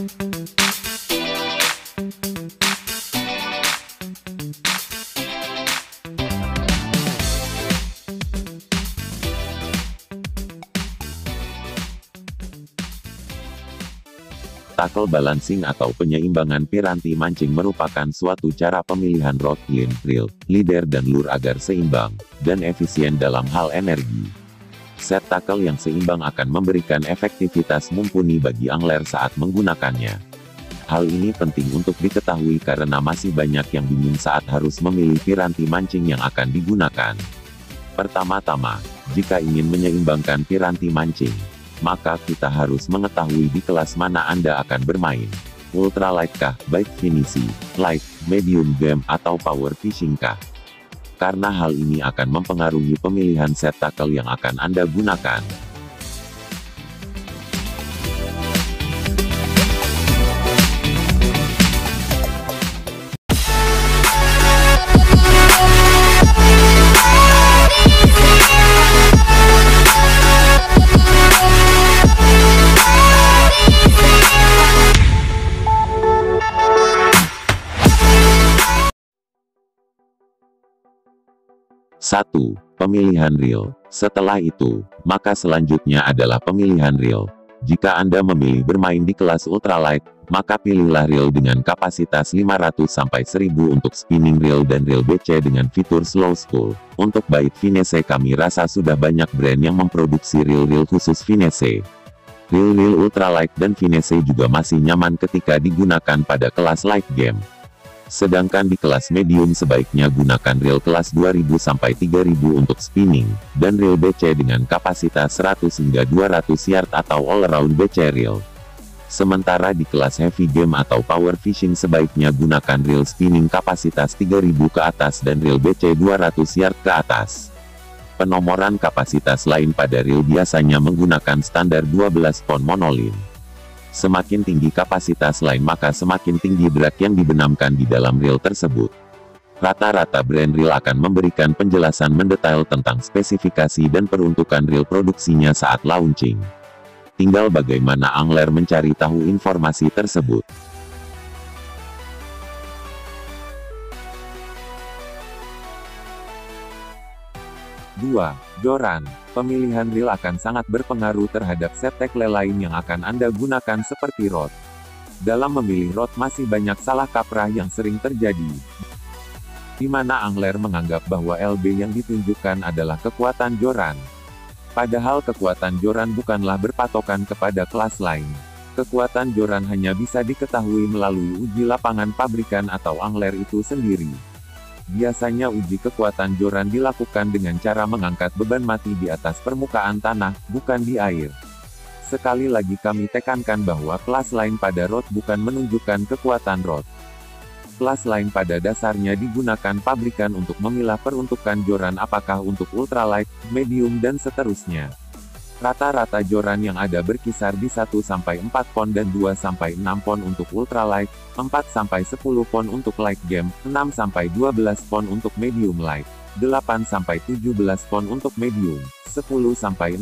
Tackle balancing atau penyeimbangan piranti mancing merupakan suatu cara pemilihan rod, line, reel, leader dan lure agar seimbang dan efisien dalam hal energi. Set tackle yang seimbang akan memberikan efektivitas mumpuni bagi angler saat menggunakannya. Hal ini penting untuk diketahui karena masih banyak yang bingung saat harus memilih piranti mancing yang akan digunakan. Pertama-tama, jika ingin menyeimbangkan piranti mancing, maka kita harus mengetahui di kelas mana Anda akan bermain. Ultralight kah, bite finisi, light, medium game, atau power fishing kah? Karena hal ini akan mempengaruhi pemilihan set tackle yang akan Anda gunakan. Satu, pemilihan reel. Setelah itu, maka selanjutnya adalah pemilihan reel. Jika Anda memilih bermain di kelas ultralight, maka pilihlah reel dengan kapasitas 500-1000 untuk spinning reel dan reel BC dengan fitur slow spool. Untuk bite finesse kami rasa sudah banyak brand yang memproduksi reel-reel khusus finesse. Reel-reel ultralight dan finesse juga masih nyaman ketika digunakan pada kelas light game. Sedangkan di kelas medium sebaiknya gunakan reel kelas 2000-3000 untuk spinning, dan reel BC dengan kapasitas 100 hingga 200 yard atau all-around BC reel. Sementara di kelas heavy game atau power fishing sebaiknya gunakan reel spinning kapasitas 3000 ke atas dan reel BC 200 yard ke atas. Penomoran kapasitas lain pada reel biasanya menggunakan standar 12 pon monolin. Semakin tinggi kapasitas line maka semakin tinggi drag yang dibenamkan di dalam reel tersebut. Rata-rata brand reel akan memberikan penjelasan mendetail tentang spesifikasi dan peruntukan reel produksinya saat launching. Tinggal bagaimana angler mencari tahu informasi tersebut. Dua, joran. Pemilihan reel akan sangat berpengaruh terhadap set tackle lain yang akan Anda gunakan seperti rod. Dalam memilih rod masih banyak salah kaprah yang sering terjadi, di mana angler menganggap bahwa LB yang ditunjukkan adalah kekuatan joran. Padahal kekuatan joran bukanlah berpatokan kepada kelas lain. Kekuatan joran hanya bisa diketahui melalui uji lapangan pabrikan atau angler itu sendiri. Biasanya uji kekuatan joran dilakukan dengan cara mengangkat beban mati di atas permukaan tanah, bukan di air. Sekali lagi kami tekankan bahwa kelas lain pada rod bukan menunjukkan kekuatan rod. Kelas lain pada dasarnya digunakan pabrikan untuk memilah peruntukan joran apakah untuk ultralight, medium dan seterusnya. Rata-rata joran yang ada berkisar di 1-4 pon dan 2-6 pon untuk ultralight, 4-10 pon untuk light game, 6-12 pon untuk medium light, 8-17 pon untuk medium, 10-16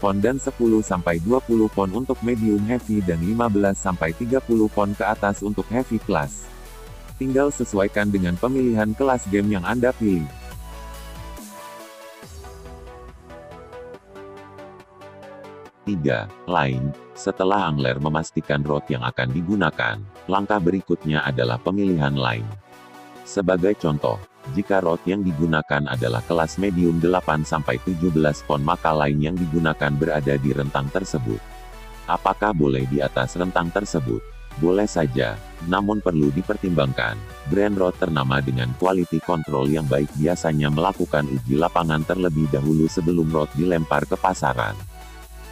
pon dan 10-20 pon untuk medium heavy dan 15-30 pon ke atas untuk heavy class. Tinggal sesuaikan dengan pemilihan kelas game yang Anda pilih. 3. Line. Setelah angler memastikan rod yang akan digunakan, langkah berikutnya adalah pemilihan line. Sebagai contoh, jika rod yang digunakan adalah kelas medium 8-17 pon maka line yang digunakan berada di rentang tersebut. Apakah boleh di atas rentang tersebut? Boleh saja, namun perlu dipertimbangkan, brand rod ternama dengan quality control yang baik biasanya melakukan uji lapangan terlebih dahulu sebelum rod dilempar ke pasaran.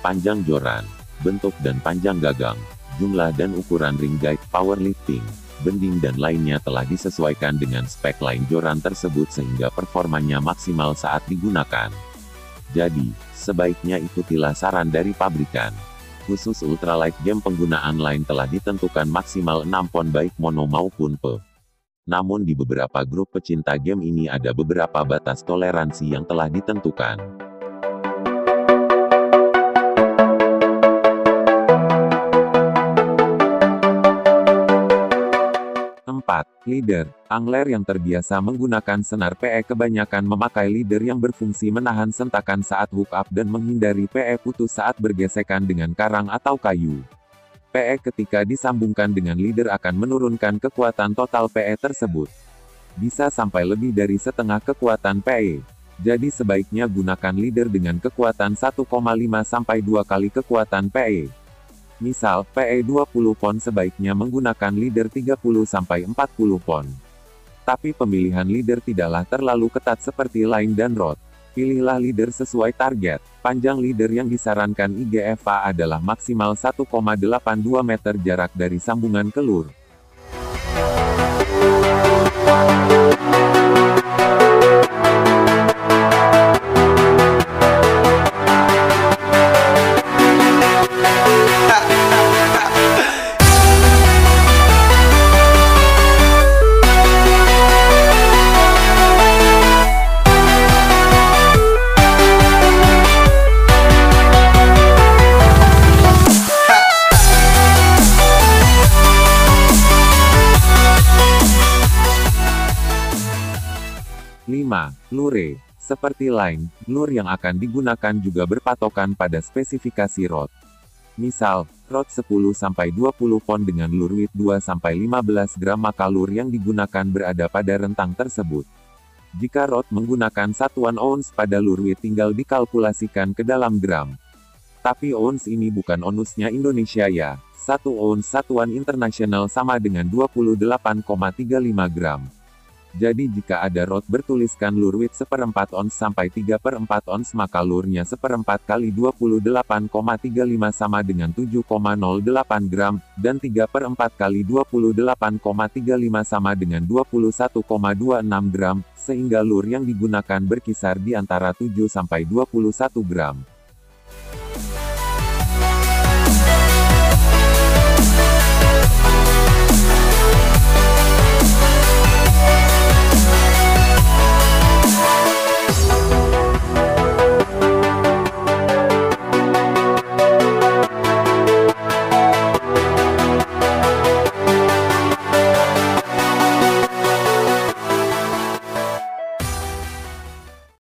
Panjang joran, bentuk dan panjang gagang, jumlah dan ukuran ring guide, powerlifting, bending dan lainnya telah disesuaikan dengan spek line joran tersebut sehingga performanya maksimal saat digunakan. Jadi, sebaiknya ikutilah saran dari pabrikan. Khusus ultralight game penggunaan line telah ditentukan maksimal 6 pon baik mono maupun PE. Namun di beberapa grup pecinta game ini ada beberapa batas toleransi yang telah ditentukan. 4. Leader. Angler yang terbiasa menggunakan senar PE kebanyakan memakai leader yang berfungsi menahan sentakan saat hook up dan menghindari PE putus saat bergesekan dengan karang atau kayu. PE ketika disambungkan dengan leader akan menurunkan kekuatan total PE tersebut. Bisa sampai lebih dari setengah kekuatan PE. Jadi sebaiknya gunakan leader dengan kekuatan 1,5 sampai 2 kali kekuatan PE. Misal, PE 20 pon sebaiknya menggunakan leader 30 sampai 40 pon. Tapi pemilihan leader tidaklah terlalu ketat seperti line dan rod. Pilihlah leader sesuai target. Panjang leader yang disarankan IGFA adalah maksimal 1,82 meter jarak dari sambungan ke lure. Lure. Seperti line, lure yang akan digunakan juga berpatokan pada spesifikasi rod. Misal, rod 10-20 pon dengan lure width 2-15 gram maka lure yang digunakan berada pada rentang tersebut. Jika rod menggunakan satuan ounce pada lure width tinggal dikalkulasikan ke dalam gram. Tapi ounce ini bukan ounce-nya Indonesia ya, 1 ounce satuan internasional sama dengan 28,35 gram. Jadi jika ada rod bertuliskan lure width 1/4 ons sampai 3/4 ons maka lure-nya 1/4 kali 28,35 sama dengan 7,08 gram, dan 3/4 kali 28,35 sama dengan 21,26 gram, sehingga lure yang digunakan berkisar di antara 7 sampai 21 gram.